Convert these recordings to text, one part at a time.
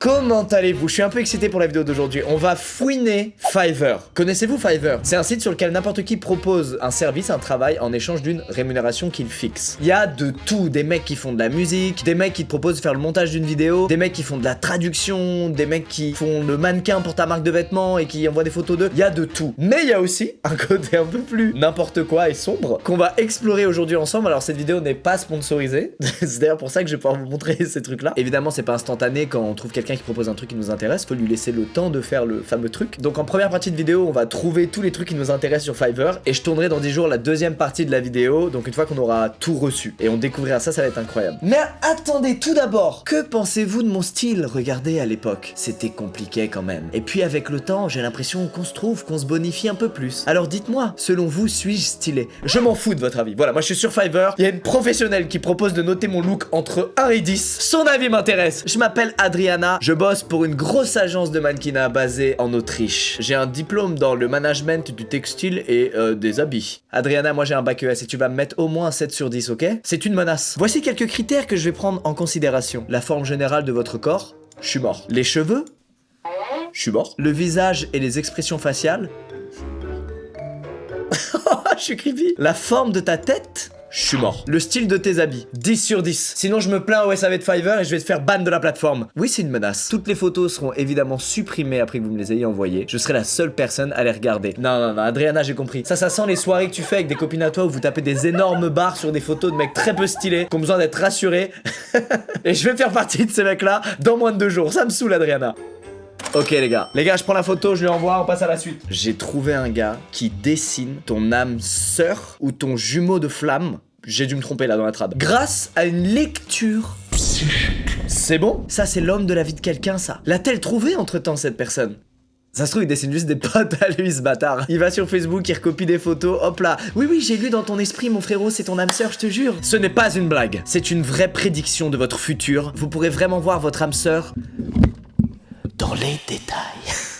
Comment allez-vous? Je suis un peu excité pour la vidéo d'aujourd'hui. On va fouiner Fiverr. Connaissez-vous Fiverr? C'est un site sur lequel n'importe qui propose un service, un travail en échange d'une rémunération qu'il fixe. Il y a de tout, des mecs qui font de la musique, des mecs qui te proposent de faire le montage d'une vidéo, des mecs qui font de la traduction, des mecs qui font le mannequin pour ta marque de vêtements et qui envoient des photos d'eux. Il y a de tout. Mais il y a aussi un côté un peu plus n'importe quoi et sombre qu'on va explorer aujourd'hui ensemble. Alors cette vidéo n'est pas sponsorisée. C'est d'ailleurs pour ça que je vais pouvoir vous montrer ces trucs-là. Évidemment, c'est pas instantané quand on trouve quelqu'un qui propose un truc qui nous intéresse, faut lui laisser le temps de faire le fameux truc. Donc en première partie de vidéo, on va trouver tous les trucs qui nous intéressent sur Fiverr et je tournerai dans 10 jours la deuxième partie de la vidéo, donc une fois qu'on aura tout reçu. Et on découvrira ça, ça va être incroyable. Mais attendez, tout d'abord, que pensez-vous de mon style? Regardez à l'époque, c'était compliqué quand même. Et puis avec le temps, j'ai l'impression qu'on se trouve, qu'on se bonifie un peu plus. Alors dites-moi, selon vous, suis-je stylé? Je m'en fous de votre avis. Voilà, moi je suis sur Fiverr, il y a une professionnelle qui propose de noter mon look entre 1 et 10. Son avis m'intéresse. Je m'appelle Adriana, je bosse pour une grosse agence de mannequinat basée en Autriche. J'ai un diplôme dans le management du textile et des habits. Adriana, moi j'ai un bac ES et tu vas me mettre au moins un 7 sur 10, ok? C'est une menace. Voici quelques critères que je vais prendre en considération. La forme générale de votre corps, je suis mort. Les cheveux, je suis mort. Le visage et les expressions faciales, je suis creepy. La forme de ta tête, je suis mort. Le style de tes habits, 10 sur 10. Sinon je me plains au SAV de Fiverr et je vais te faire ban de la plateforme. Oui, c'est une menace. Toutes les photos seront évidemment supprimées après que vous me les ayez envoyées. Je serai la seule personne à les regarder. Non, Adriana, j'ai compris. Ça sent les soirées que tu fais avec des copines à toi où vous tapez des énormes barres sur des photos de mecs très peu stylés, qui ont besoin d'être rassurés. Et je vais faire partie de ces mecs-là dans moins de 2 jours. Ça me saoule, Adriana. Ok les gars, je prends la photo, je lui envoie, on passe à la suite. J'ai trouvé un gars qui dessine ton âme sœur ou ton jumeau de flamme. J'ai dû me tromper là dans la trad. Grâce à une lecture psychique. C'est bon? Ça c'est l'homme de la vie de quelqu'un ça. L'a-t-elle trouvé entre temps cette personne? Ça se trouve il dessine juste des potes à lui ce bâtard. Il va sur Facebook, il recopie des photos, hop là. Oui j'ai lu dans ton esprit mon frérot, c'est ton âme sœur, je te jure. Ce n'est pas une blague, c'est une vraie prédiction de votre futur. Vous pourrez vraiment voir votre âme sœur dans les détails.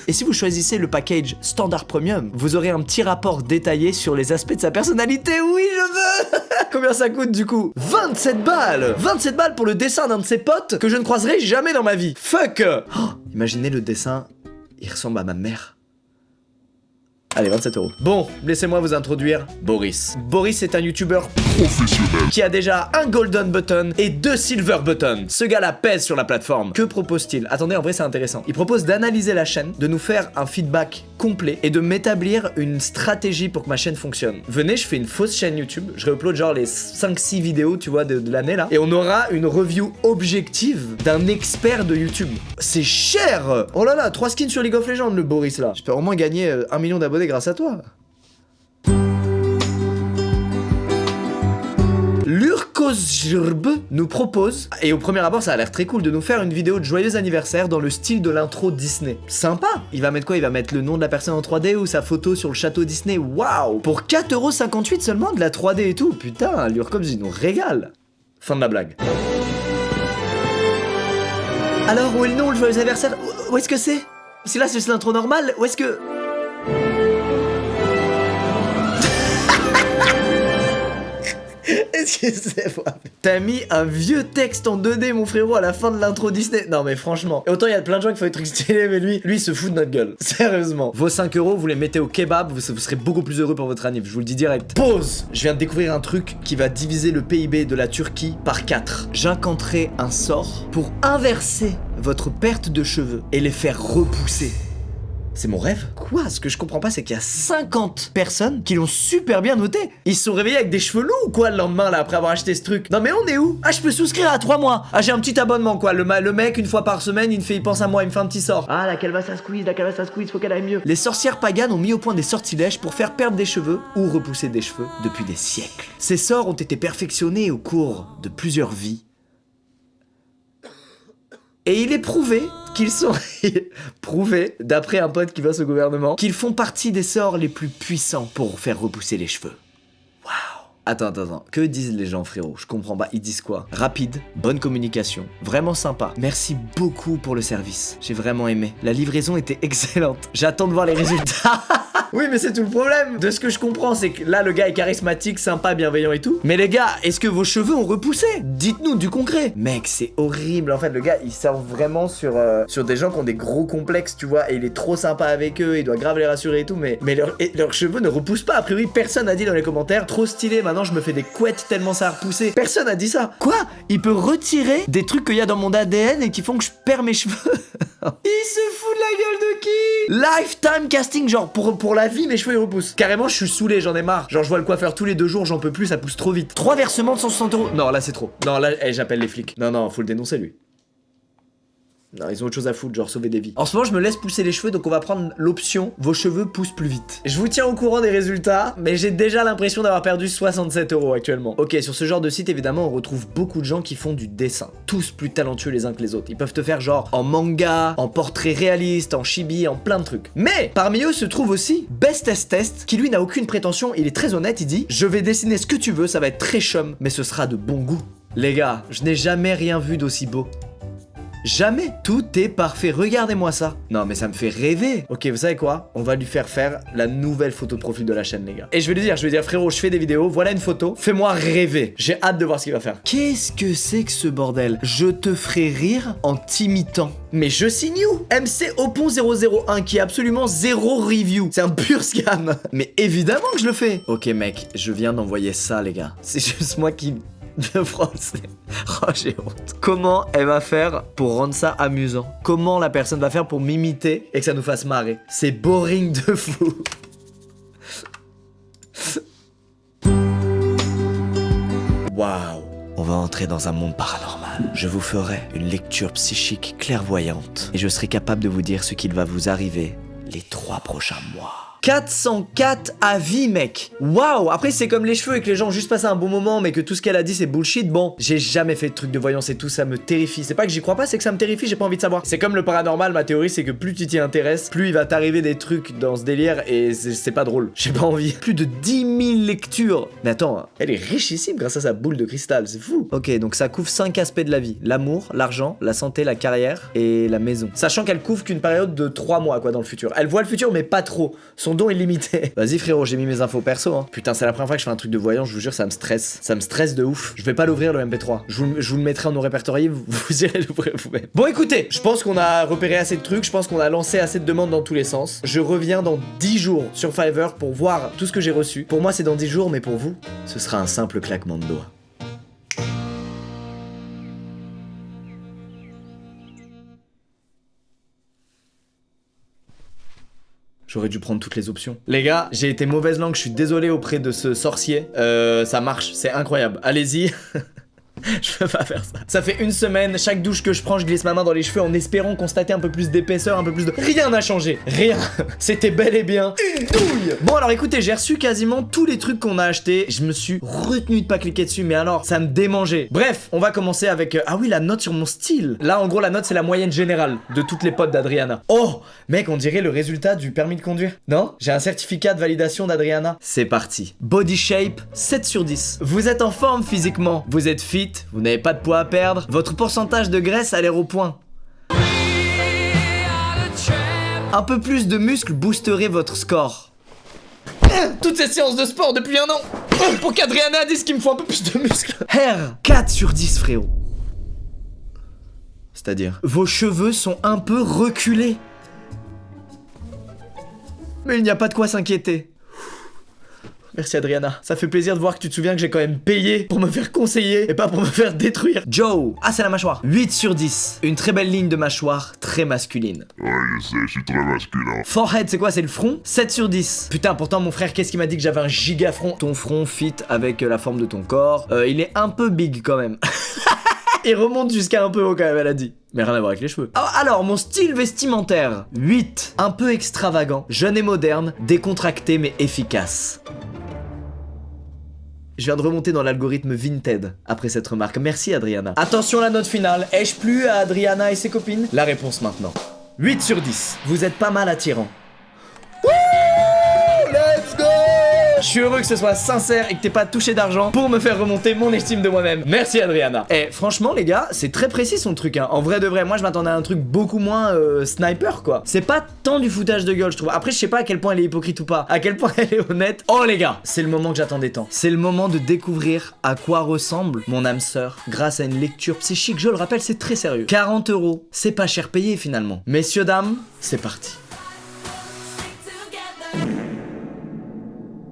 Et si vous choisissez le package Standard Premium, vous aurez un petit rapport détaillé sur les aspects de sa personnalité. Oui, je veux. Combien ça coûte du coup? 27 balles. 27 balles pour le dessin d'un de ses potes que je ne croiserai jamais dans ma vie. Fuck. Oh, imaginez le dessin, il ressemble à ma mère. Allez, 27 €. Bon, laissez-moi vous introduire Boris. Boris est un youtubeur professionnel qui a déjà un golden button et 2 silver buttons. Ce gars-là pèse sur la plateforme. Que propose-t-il? Attendez, en vrai c'est intéressant. Il propose d'analyser la chaîne, de nous faire un feedback complet et de m'établir une stratégie pour que ma chaîne fonctionne. Venez, je fais une fausse chaîne YouTube, je réupload genre les 5-6 vidéos, tu vois, de l'année là, et on aura une review objective d'un expert de YouTube. C'est cher. Oh là là, 3 skins sur League of Legends le Boris là. J'espère au moins gagner 1 million d'abonnés grâce à toi. Lurkozjrb nous propose, et au premier abord ça a l'air très cool, de nous faire une vidéo de joyeux anniversaire dans le style de l'intro Disney. Sympa. Il va mettre quoi? Il va mettre le nom de la personne en 3D ou sa photo sur le château Disney. Waouh. Pour 4,58 € seulement, de la 3D et tout. Putain, Lurkozjrb il nous régale. Fin de la blague. Alors où est le nom, le joyeux anniversaire? Où est-ce que c'est? Si là c'est l'intro normale, où est-ce que... Excusez-moi. T'as mis un vieux texte en 2D mon frérot à la fin de l'intro Disney. Non mais franchement. Et autant il y a plein de gens qui font des trucs stylés, mais lui il se fout de notre gueule. Sérieusement. Vos 5 €, vous les mettez au kebab, vous serez beaucoup plus heureux pour votre anniv, je vous le dis direct. Pause. Je viens de découvrir un truc qui va diviser le PIB de la Turquie par 4. J'incanterai un sort pour inverser votre perte de cheveux et les faire repousser. C'est mon rêve? Quoi? Ce que je comprends pas, c'est qu'il y a 50 personnes qui l'ont super bien noté. Ils se sont réveillés avec des cheveux longs ou quoi le lendemain là après avoir acheté ce truc? Non mais on est où? Ah, je peux souscrire à 3 mois. Ah, j'ai un petit abonnement quoi. Le mec, une fois par semaine, il pense à moi, il me fait un petit sort. Ah, la calvasse à squeeze, faut qu'elle aille mieux. Les sorcières paganes ont mis au point des sortilèges pour faire perdre des cheveux ou repousser des cheveux depuis des siècles. Ces sorts ont été perfectionnés au cours de plusieurs vies. Et il est prouvé qu'ils sont prouvés, d'après un pote qui bosse au gouvernement, qu'ils font partie des sorts les plus puissants pour faire repousser les cheveux. Waouh. Attends. Que disent les gens, frérot? Je comprends pas. Ils disent quoi? Rapide, bonne communication, vraiment sympa. Merci beaucoup pour le service. J'ai vraiment aimé. La livraison était excellente. J'attends de voir les résultats. Oui, mais c'est tout le problème. De ce que je comprends, c'est que là, le gars est charismatique, sympa, bienveillant et tout. Mais les gars, est-ce que vos cheveux ont repoussé? Dites-nous du concret. Mec, c'est horrible. En fait, le gars, il sort vraiment sur des gens qui ont des gros complexes, tu vois, et il est trop sympa avec eux, il doit grave les rassurer et tout, mais leurs cheveux ne repoussent pas. A priori, personne n'a dit dans les commentaires, trop stylé, maintenant je me fais des couettes tellement ça a repoussé. Personne a dit ça. Quoi? Il peut retirer des trucs qu'il y a dans mon ADN et qui font que je perds mes cheveux. Il se fout de la gueule de qui? Lifetime casting, genre pour la vie, mes cheveux ils repoussent. Carrément, je suis saoulé, j'en ai marre. Genre, je vois le coiffeur tous les 2 jours, j'en peux plus, ça pousse trop vite. 3 versements de 160 €. Non, là c'est trop. Non, là, j'appelle les flics. Non, faut le dénoncer lui. Non, ils ont autre chose à foutre, genre sauver des vies. En ce moment, je me laisse pousser les cheveux, donc on va prendre l'option vos cheveux poussent plus vite. Je vous tiens au courant des résultats, mais j'ai déjà l'impression d'avoir perdu 67 € actuellement. Ok, sur ce genre de site, évidemment, on retrouve beaucoup de gens qui font du dessin. Tous plus talentueux les uns que les autres. Ils peuvent te faire genre en manga, en portrait réaliste, en chibi, en plein de trucs. Mais parmi eux se trouve aussi Bestest, qui lui n'a aucune prétention, il est très honnête, il dit « Je vais dessiner ce que tu veux, ça va être très chum, mais ce sera de bon goût. » Les gars, je n'ai jamais rien vu d'aussi beau. Jamais. Tout est parfait. Regardez-moi ça. Non, mais ça me fait rêver. Ok, vous savez quoi? On va lui faire la nouvelle photo de profil de la chaîne, les gars. Et je vais lui dire, frérot, je fais des vidéos, voilà une photo. Fais-moi rêver. J'ai hâte de voir ce qu'il va faire. Qu'est-ce que c'est que ce bordel? Je te ferai rire en t'imitant. Mais je signe où? MC Opon 001 qui a absolument 0 review. C'est un pur scam. Mais évidemment que je le fais. Ok, mec, je viens d'envoyer ça, les gars. C'est juste moi qui... de français. Oh, j'ai honte. Comment elle va faire pour rendre ça amusant? Comment la personne va faire pour m'imiter et que ça nous fasse marrer? C'est boring de fou. Waouh. On va entrer dans un monde paranormal. Je vous ferai une lecture psychique clairvoyante et je serai capable de vous dire ce qu'il va vous arriver les 3 prochains mois. 404 avis, mec. Waouh. Après, c'est comme les cheveux et que les gens ont juste passé un bon moment, mais que tout ce qu'elle a dit, c'est bullshit. Bon, j'ai jamais fait de truc de voyance et tout, ça me terrifie. C'est pas que j'y crois pas, c'est que ça me terrifie, j'ai pas envie de savoir. C'est comme le paranormal, ma théorie, c'est que plus tu t'y intéresses, plus il va t'arriver des trucs dans ce délire et c'est pas drôle. J'ai pas envie. Plus de 10 000 lectures. Mais attends, elle est richissime grâce à sa boule de cristal, c'est fou. Ok, donc ça couvre 5 aspects de la vie. L'amour, l'argent, la santé, la carrière et la maison. Sachant qu'elle couvre qu'une période de 3 mois, quoi, dans le futur. Elle voit le futur, mais pas trop. Son don est limité. Vas-y frérot, j'ai mis mes infos perso, hein. Putain, c'est la première fois que je fais un truc de voyant, je vous jure, ça me stresse. Ça me stresse de ouf. Je vais pas l'ouvrir le MP3. Je vous le mettrai en nos répertoriés, vous irez l'ouvrir vous-même. Bon écoutez, je pense qu'on a repéré assez de trucs, je pense qu'on a lancé assez de demandes dans tous les sens. Je reviens dans 10 jours sur Fiverr pour voir tout ce que j'ai reçu. Pour moi c'est dans 10 jours, mais pour vous, ce sera un simple claquement de doigts. J'aurais dû prendre toutes les options. Les gars, j'ai été mauvaise langue, je suis désolé auprès de ce sorcier. Ça marche, c'est incroyable. Allez-y. Je peux pas faire ça. Ça fait 1 semaine, chaque douche que je prends, je glisse ma main dans les cheveux en espérant constater un peu plus d'épaisseur, un peu plus de... Rien n'a changé, rien. C'était bel et bien une douille. Bon alors écoutez, j'ai reçu quasiment tous les trucs qu'on a achetés. Je me suis retenu de pas cliquer dessus, mais alors, ça me démangeait. Bref, on va commencer avec... Ah oui, la note sur mon style. Là, en gros, la note, c'est la moyenne générale de toutes les potes d'Adriana. Oh, mec, on dirait le résultat du permis de conduire. Non? J'ai un certificat de validation d'Adriana. C'est parti. Body shape, 7 sur 10. Vous êtes en forme physiquement. Vous êtes fit. Vous n'avez pas de poids à perdre. Votre pourcentage de graisse a l'air au point. Un peu plus de muscles boosterait votre score. Toutes ces séances de sport depuis 1 an pour qu'Adriana dise qu'il me faut un peu plus de muscles. Hair, 4 sur 10 frérot. C'est-à-dire, vos cheveux sont un peu reculés. Mais il n'y a pas de quoi s'inquiéter. Merci Adriana, ça fait plaisir de voir que tu te souviens que j'ai quand même payé pour me faire conseiller et pas pour me faire détruire. Joe, ah c'est la mâchoire, 8 sur 10. Une très belle ligne de mâchoire, très masculine. Ouais, je sais, je suis très masculin. Forehead, c'est quoi? C'est le front? 7 sur 10. Putain, pourtant mon frère, qu'est-ce qu'il m'a dit que j'avais un giga front? Ton front fit avec la forme de ton corps. Il est un peu big quand même. Il remonte jusqu'à un peu haut quand même, elle a dit. Mais rien à voir avec les cheveux. Alors, mon style vestimentaire, 8. Un peu extravagant, jeune et moderne, décontracté mais efficace. Je viens de remonter dans l'algorithme Vinted après cette remarque. Merci Adriana. Attention la note finale. Ai-je plu à Adriana et ses copines? La réponse maintenant. 8 sur 10. Vous êtes pas mal attirant. Wouh! Let's go! Je suis heureux que ce soit sincère et que t'aies pas touché d'argent pour me faire remonter mon estime de moi-même. Merci Adriana. Et franchement les gars, c'est très précis son truc hein. En vrai de vrai, moi je m'attendais à un truc beaucoup moins sniper quoi. C'est pas tant du foutage de gueule je trouve. Après je sais pas à quel point elle est hypocrite ou pas, à quel point elle est honnête. Oh les gars, c'est le moment que j'attendais tant. C'est le moment de découvrir à quoi ressemble mon âme sœur grâce à une lecture psychique. Je le rappelle, c'est très sérieux. 40 €, c'est pas cher payé finalement. Messieurs, dames, c'est parti.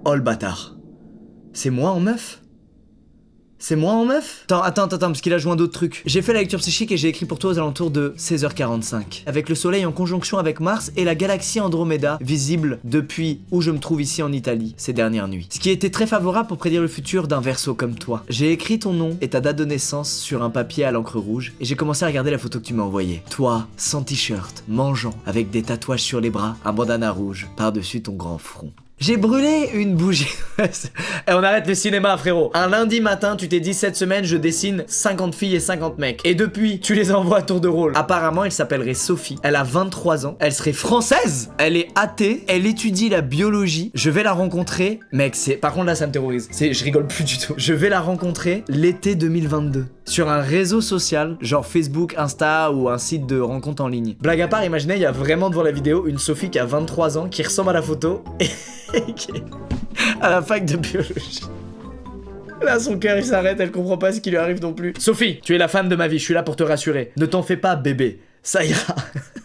Oh le bâtard. C'est moi en meuf? C'est moi en meuf? Attends, parce qu'il a joint d'autres trucs. J'ai fait la lecture psychique et j'ai écrit pour toi aux alentours de 16h45. Avec le soleil en conjonction avec Mars et la galaxie Andromeda, visible depuis où je me trouve ici en Italie, ces dernières nuits. Ce qui était très favorable pour prédire le futur d'un Verseau comme toi. J'ai écrit ton nom et ta date de naissance sur un papier à l'encre rouge et j'ai commencé à regarder la photo que tu m'as envoyée. Toi, sans t-shirt, mangeant, avec des tatouages sur les bras, un bandana rouge par-dessus ton grand front. J'ai brûlé une bougie. Et on arrête le cinéma, frérot. Un lundi matin, tu t'es dit cette semaine, je dessine 50 filles et 50 mecs. Et depuis, tu les envoies à tour de rôle. Apparemment, elle s'appellerait Sophie. Elle a 23 ans. Elle serait française. Elle est athée. Elle étudie la biologie. Je vais la rencontrer. Mec, par contre, là, ça me terrorise. Je rigole plus du tout. Je vais la rencontrer l'été 2022. Sur un réseau social, genre Facebook, Insta ou un site de rencontre en ligne. Blague à part, imaginez, il y a vraiment devant la vidéo une Sophie qui a 23 ans, qui ressemble à la photo et qui est à la fac de biologie. Là, son cœur il s'arrête, elle comprend pas ce qui lui arrive non plus. Sophie, tu es la femme de ma vie, je suis là pour te rassurer. Ne t'en fais pas, bébé. Ça ira.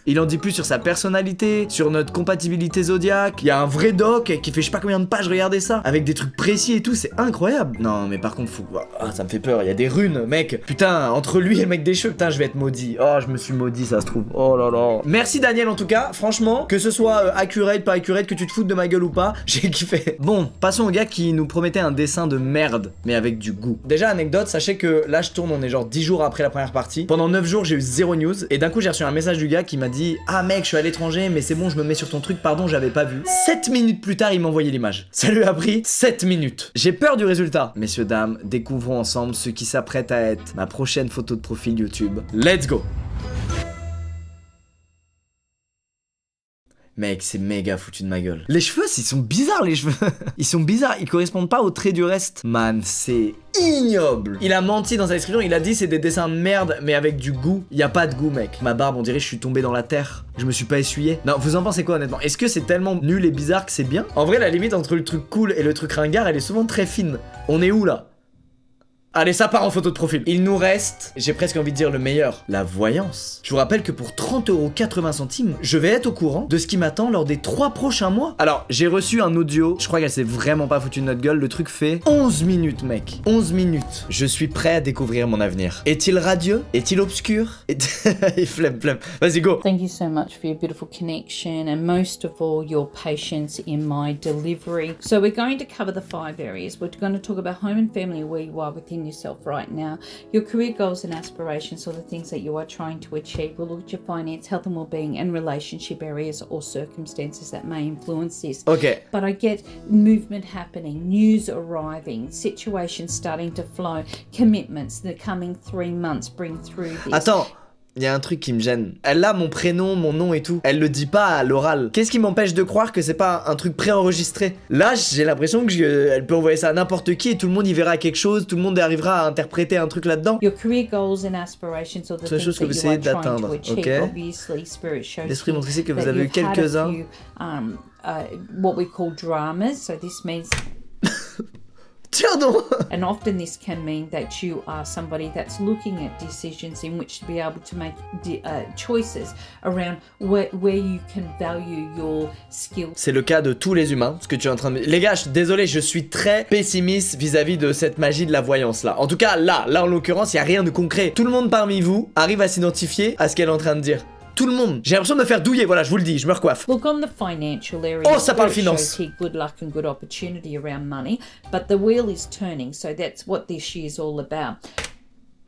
Il en dit plus sur sa personnalité, sur notre compatibilité zodiaque. Il y a un vrai doc qui fait je sais pas combien de pages, regardez ça. Avec des trucs précis et tout, c'est incroyable. Non, mais par contre, ça me fait peur. Il y a des runes, mec. Putain, entre lui et le mec des cheveux, putain, je vais être maudit. Oh, je me suis maudit, ça se trouve. Oh là là. Merci Daniel, en tout cas. Franchement, que ce soit accurate, pas accurate, que tu te foutes de ma gueule ou pas, j'ai kiffé. Bon, passons au gars qui nous promettait un dessin de merde, mais avec du goût. Déjà, anecdote, sachez que là, je tourne, on est genre 10 jours après la première partie. Pendant 9 jours, j'ai eu 0 news. Et d'un coup, j'ai reçu un message du gars qui m'a dit « Ah mec, je suis à l'étranger, mais c'est bon, je me mets sur ton truc, pardon, j'avais pas vu. » 7 minutes plus tard, il m'a envoyé l'image. Ça lui a pris 7 minutes. J'ai peur du résultat. Messieurs, dames, découvrons ensemble ce qui s'apprête à être ma prochaine photo de profil YouTube. Let's go! Mec, c'est méga foutu de ma gueule. Les cheveux, ils sont bizarres, les cheveux. Ils sont bizarres, ils correspondent pas aux traits du reste. Man, c'est ignoble. Il a menti dans sa description, il a dit c'est des dessins de merde, mais avec du goût. Y a pas de goût, mec. Ma barbe, on dirait je suis tombé dans la terre. Je me suis pas essuyé. Non, vous en pensez quoi, honnêtement? Est-ce que c'est tellement nul et bizarre que c'est bien? En vrai, la limite entre le truc cool et le truc ringard, elle est souvent très fine. On est où, là? Allez, ça part en photo de profil. Il nous reste, j'ai presque envie de dire le meilleur, la voyance. Je vous rappelle que pour 30,80 €, je vais être au courant de ce qui m'attend lors des 3 prochains mois. Alors, j'ai reçu un audio, je crois qu'elle s'est vraiment pas foutue de notre gueule, le truc fait 11 minutes, mec. 11 minutes. Je suis prêt à découvrir mon avenir. Est-il radieux? Est-il obscur? Flemme. Vas-y, go. Thank you so much for your beautiful connection and most of all your patience in my delivery. So we're going to cover the 5 areas. We're going to talk about home and family, where you are within yourself right now, your career goals and aspirations, or the things that you are trying to achieve. We'll look at your finance, health and well-being, and relationship areas or circumstances that may influence this. Ok. But I get movement happening, news arriving, situations starting to flow, commitments the coming 3 months bring through this. Attends. Il y a un truc qui me gêne. Elle a mon prénom, mon nom et tout. Elle le dit pas à l'oral. Qu'est-ce qui m'empêche de croire que c'est pas un truc préenregistré? Là, j'ai l'impression que elle peut envoyer ça à n'importe qui et tout le monde y verra quelque chose, tout le monde arrivera à interpréter un truc là-dedans. Your career goals and aspirations or the things that you are trying to achieve. Obviously, Spirit shows L'esprit montre ici que vous that avez eu you've had a quelques-uns. few, what we call dramas. So this means Tiens donc. and often this can mean that you are somebody that's looking at decisions in which to be able to make choices around where you can value your skills. C'est le cas de tous les humains, ce que tu es en train de... Les gars, désolé, je suis très pessimiste vis-à-vis de cette magie de la voyance là. En tout cas, là en l'occurrence, il y a rien de concret. Tout le monde parmi vous arrive à s'identifier à ce qu'elle est en train de dire. Tout le monde. J'ai l'impression de me faire douiller, voilà, je vous le dis, je me recoiffe. Look, on the financial area, Oh, ça parle Spirit finance. shows here good luck and good opportunity around money, but the wheel is turning, so that's what this year is all about.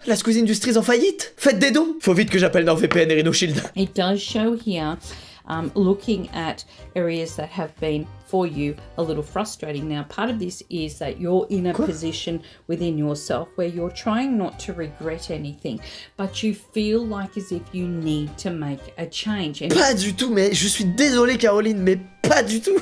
La Squeeze Industries en faillite? Faites des dons. Faut vite que j'appelle NordVPN et Rhino Shield. It does show here looking at areas that have been for you a little frustrating. Now, part of this is that you're in a position within yourself where you're trying not to regret anything, but you feel like as if you need to make a change. And Pas du tout, mais je suis désolé Caroline, mais pas du tout.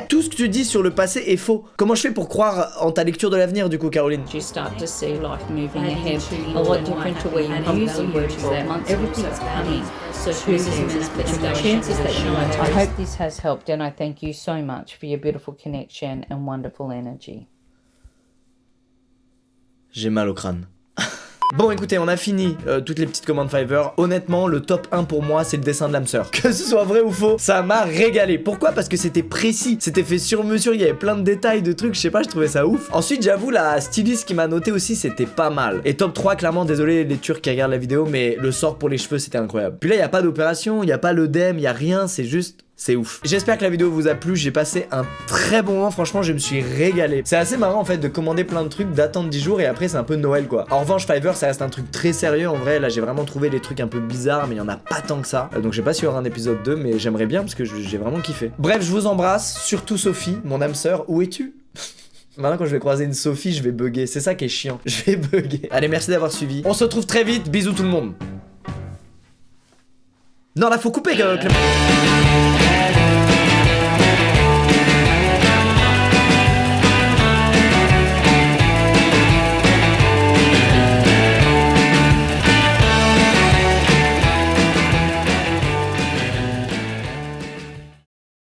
Tout ce que tu dis sur le passé est faux. Comment je fais pour croire en ta lecture de l'avenir du coup, Caroline? you start to see life moving ahead a lot different to where you probably were 12 months. Everything's coming to this manifestation. Chances that you might. I hope this has helped, and I thank you so much for your beautiful connection and wonderful energy. J'ai mal au crâne. Bon écoutez, on a fini toutes les petites commandes Fiverr. Honnêtement, le top 1 pour moi, c'est le dessin de l'âme sœur. Que ce soit vrai ou faux, ça m'a régalé. Pourquoi? Parce que c'était précis, c'était fait sur mesure, il y avait plein de détails, de trucs, je sais pas, je trouvais ça ouf. Ensuite, j'avoue, la styliste qui m'a noté aussi, c'était pas mal. Et top 3, clairement, désolé les Turcs qui regardent la vidéo, mais le sort pour les cheveux, c'était incroyable. Puis là, il y a pas d'opération, il y a pas l'œdème, il y a rien, c'est juste... C'est ouf. J'espère que la vidéo vous a plu, j'ai passé un très bon moment, franchement je me suis régalé. C'est assez marrant en fait de commander plein de trucs, d'attendre 10 jours et après c'est un peu Noël quoi. En revanche Fiverr ça reste un truc très sérieux en vrai, là j'ai vraiment trouvé des trucs un peu bizarres mais il y en a pas tant que ça. Donc je sais pas s'il y aura un épisode 2 mais j'aimerais bien parce que j'ai vraiment kiffé. Bref je vous embrasse, surtout Sophie, mon âme sœur, où es-tu? Maintenant quand je vais croiser une Sophie je vais bugger, c'est ça qui est chiant, je vais bugger. Allez merci d'avoir suivi, on se retrouve très vite, bisous tout le monde. Non là faut couper Clément.